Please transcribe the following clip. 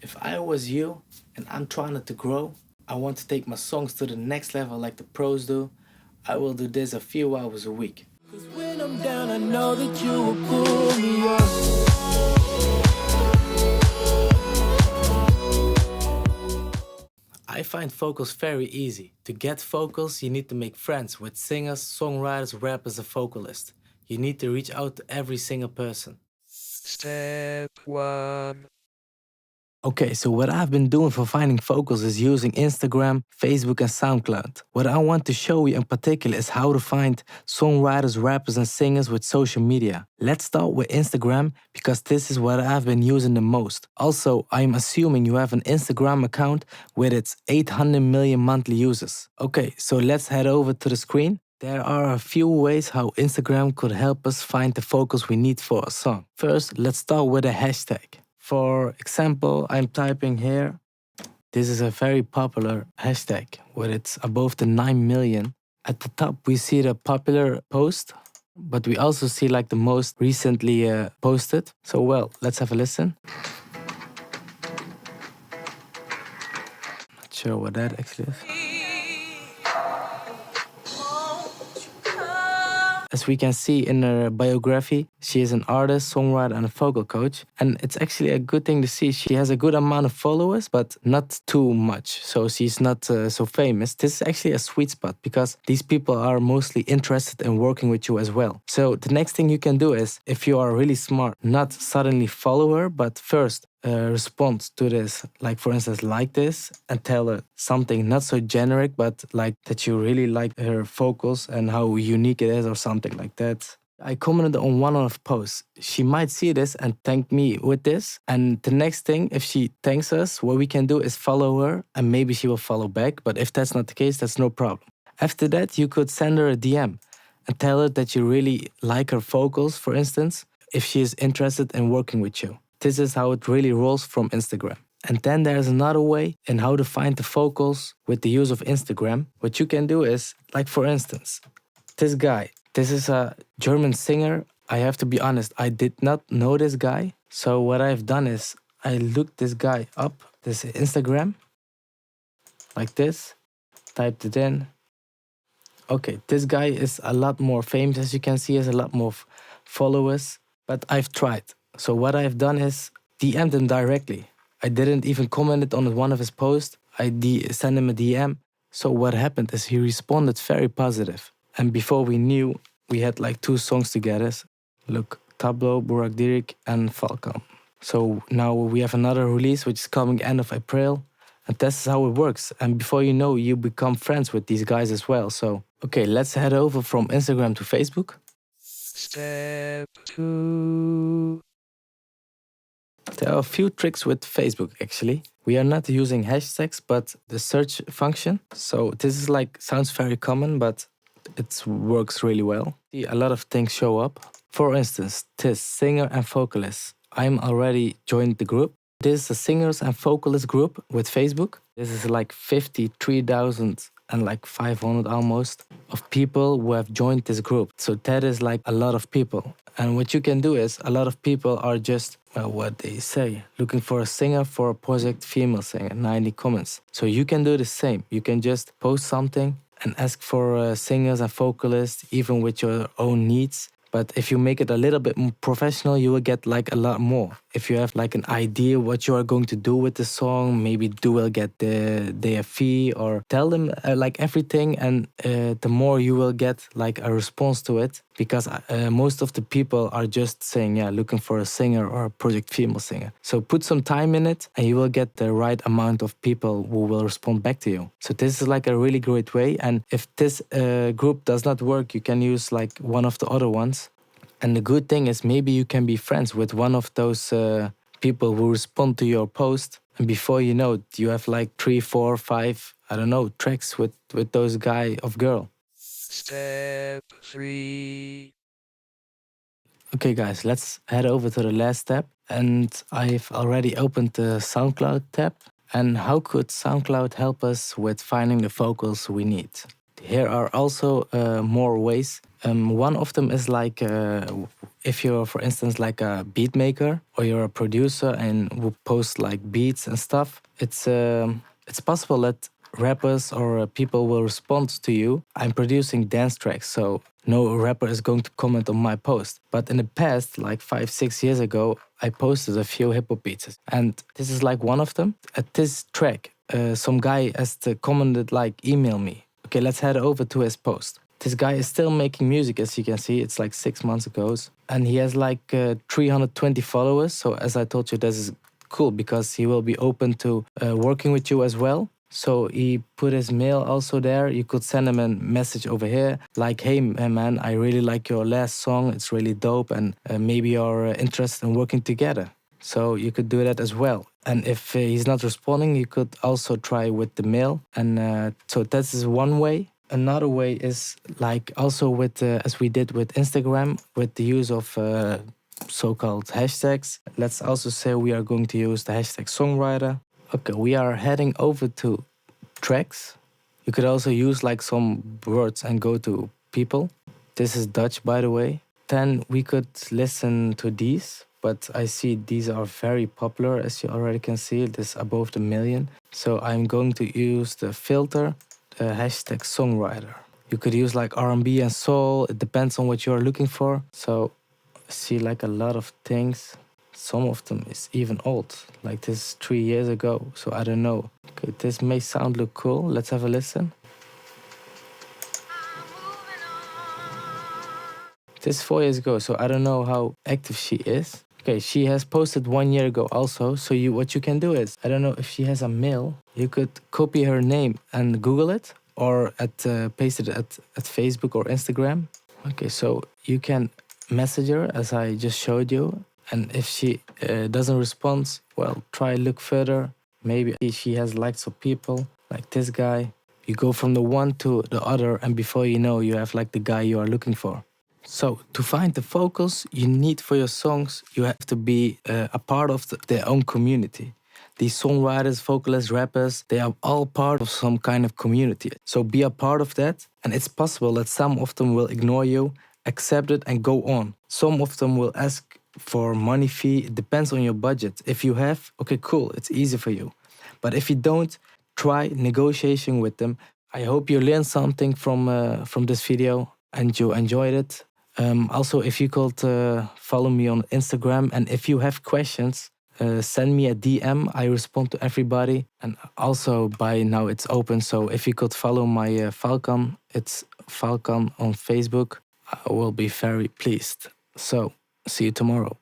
If I was you and I'm trying to grow, I want to take my songs to the next level like the pros do, I will do this a few hours a week. 'Cause when I'm down, I know that you will pull me up. I find vocals very easy. To get vocals, you need to make friends with singers, songwriters, rappers, and vocalists. You need to reach out to every single person. Step 1. Okay, so what I've been doing for finding vocals is using Instagram, Facebook, and SoundCloud. What I want to show you in particular is how to find songwriters, rappers, and singers with social media. Let's start with Instagram because this is what I've been using the most. Also, I'm assuming you have an Instagram account with its 800 million monthly users. Okay, so let's head over to the screen. There are a few ways how Instagram could help us find the vocals we need for a song. First, let's start with a hashtag. For example, I'm typing here. This is a very popular hashtag where it's above the 9 million. At the top, we see the popular post, but we also see like the most recently posted. So, well, let's have a listen. Not sure what that actually is. As we can see in her biography, she is an artist, songwriter, and a vocal coach. And it's actually a good thing to see. She has a good amount of followers, but not too much. So she's not so famous. This is actually a sweet spot because these people are mostly interested in working with you as well. So the next thing you can do is, if you are really smart, not suddenly follow her, but first respond to this, like for instance like this, and tell her something not so generic but like that you really like her vocals and how unique it is or something like that. I commented on one of her posts. She might see this and thank me with this, and the next thing, if she thanks us, what we can do is follow her and maybe she will follow back. But if that's not the case, that's no problem. After that, you could send her a DM and tell her that you really like her vocals, for instance, if she is interested in working with you. This is how it really rolls from Instagram. And then there's another way in how to find the vocals with the use of Instagram. What you can do is, like for instance, this guy. This is a German singer. I have to be honest, I did not know this guy. So what I've done is I looked this guy up, this Instagram, like this, typed it in. Okay, this guy is a lot more famous, as you can see, has a lot more followers, but I've tried. So what I've done is DM'd him directly. I didn't even comment it on one of his posts. I sent him a DM. So what happened is he responded very positive. And before we knew, we had like 2 songs together. Look, Tableau, Burak Dirik, and Falcon. So now we have another release, which is coming end of April. And this is how it works. And before you know, you become friends with these guys as well. So, okay, let's head over from Instagram to Facebook. Step 2. There are a few tricks with Facebook, actually. We are not using hashtags, but the search function. So this is like, sounds very common, but it works really well. See, a lot of things show up. For instance, this singer and vocalist. I'm already joined the group. This is a singers and vocalist group with Facebook. This is like 53,000 and like 500 almost of people who have joined this group. So that is like a lot of people. And what you can do is a lot of people are just, well, what they say, looking for a singer for a project, female singer, 90 comments. So you can do the same. You can just post something and ask for singers and vocalists, even with your own needs. But if you make it a little bit more professional, you will get like a lot more. If you have like an idea what you are going to do with the song, maybe you will get their fee or tell them like everything. And the more you will get like a response to it, because most of the people are just saying, yeah, looking for a singer or a project female singer. So put some time in it and you will get the right amount of people who will respond back to you. So this is like a really great way. And if this group does not work, you can use like one of the other ones. And the good thing is maybe you can be friends with one of those people who respond to your post. And before you know it, you have like 3, 4, 5, I don't know, tracks with those guy or girl. Step 3. Okay, guys, let's head over to the last step. And I've already opened the SoundCloud tab. And how could SoundCloud help us with finding the vocals we need? Here are also more ways. One of them is like if you're, for instance, like a beat maker or you're a producer and who post like beats and stuff. It's possible that rappers or people will respond to you. I'm producing dance tracks, so no rapper is going to comment on my post. But in the past, like 5-6 years ago, I posted a few hip hop beats, and this is like one of them. At this track, some guy has commented like, email me. Okay, let's head over to his post. This guy is still making music, as you can see. It's like 6 months ago. And he has like 320 followers. So as I told you, this is cool because he will be open to working with you as well. So he put his mail also there. You could send him a message over here like, hey man, I really like your last song. It's really dope. And maybe you're interested in working together. So you could do that as well. And if he's not responding, you could also try with the mail. And so that is one way. Another way is like also with, as we did with Instagram, with the use of so-called hashtags. Let's also say we are going to use the hashtag songwriter. Okay, we are heading over to tracks. You could also use like some words and go to people. This is Dutch, by the way. Then we could listen to these, but I see these are very popular, as you already can see. This above the million. So I'm going to use the filter, the hashtag songwriter. You could use like R&B and soul. It depends on what you're looking for. So I see like a lot of things. Some of them is even old, like this 3 years ago. So I don't know. Okay, this may sound look cool. Let's have a listen. This is 4 years ago, so I don't know how active she is. Okay, she has posted 1 year ago also. So what you can do is, I don't know if she has a mail. You could copy her name and Google it, or paste it at Facebook or Instagram. Okay, so you can message her as I just showed you. And if she doesn't respond, well, try look further. Maybe she has likes of people, like this guy. You go from the one to the other, and before you know, you have like the guy you are looking for. So to find the vocals you need for your songs, you have to be a part of their own community. These songwriters, vocalists, rappers, they are all part of some kind of community. So be a part of that, and it's possible that some of them will ignore you, accept it, and go on. Some of them will ask for money fee. It depends on your budget. If you have, okay, cool, it's easy for you. But if you don't, try negotiation with them. I hope you learned something from this video and you enjoyed it. Also, if you could follow me on Instagram, and if you have questions, send me a DM. I respond to everybody. And also by now it's open, so if you could follow my Falcon, it's Falcon on Facebook, I will be very pleased. So see you tomorrow.